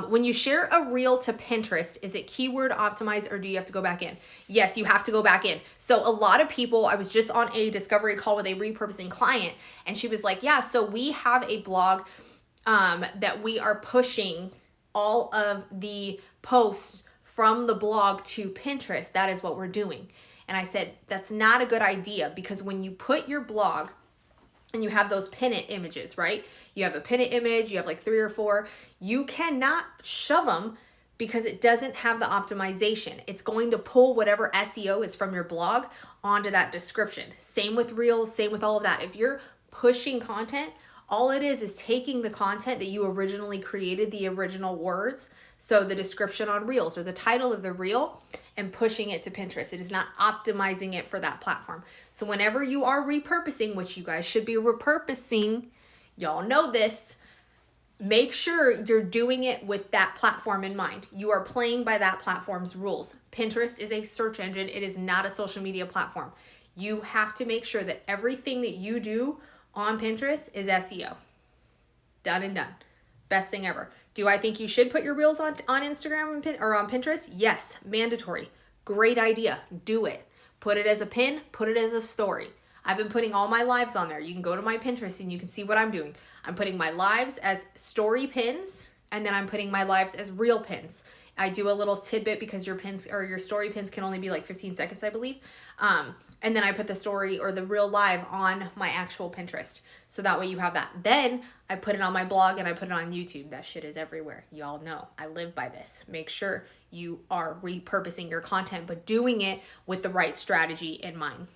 When you share a reel to Pinterest, is it keyword optimized or do you have to go back in? Yes, you have to go back in. So a lot of people, I was just on a discovery call with a repurposing client, and she was like, yeah, so we have a blog that we are pushing all of the posts from the blog to Pinterest. That is what we're doing. And I said, that's not a good idea, because when you put your blog and you have those pin it images, right? You have a pin it image, you have like 3 or 4. You cannot shove them because it doesn't have the optimization. It's going to pull whatever SEO is from your blog onto that description. Same with reels, same with all of that. If you're pushing content, all it is taking the content that you originally created, the original words, so the description on reels or the title of the reel, and pushing it to Pinterest. It is not optimizing it for that platform. So whenever you are repurposing, which you guys should be repurposing, y'all know this, make sure you're doing it with that platform in mind. You are playing by that platform's rules. Pinterest is a search engine. It is not a social media platform. You have to make sure that everything that you do on Pinterest is SEO. Done and done. Best thing ever. Do I think you should put your reels on Instagram or on Pinterest? Yes, mandatory. Great idea. Do it. Put it as a pin, put it as a story. I've been putting all my lives on there. You can go to my Pinterest and you can see what I'm doing. I'm putting my lives as story pins, and then I'm putting my lives as reel pins. I do a little tidbit because your pins or your story pins can only be like 15 seconds, I believe. And then I put the story or the real live on my actual Pinterest. So that way you have that. Then I put it on my blog and I put it on YouTube. That shit is everywhere. Y'all know I live by this. Make sure you are repurposing your content, but doing it with the right strategy in mind.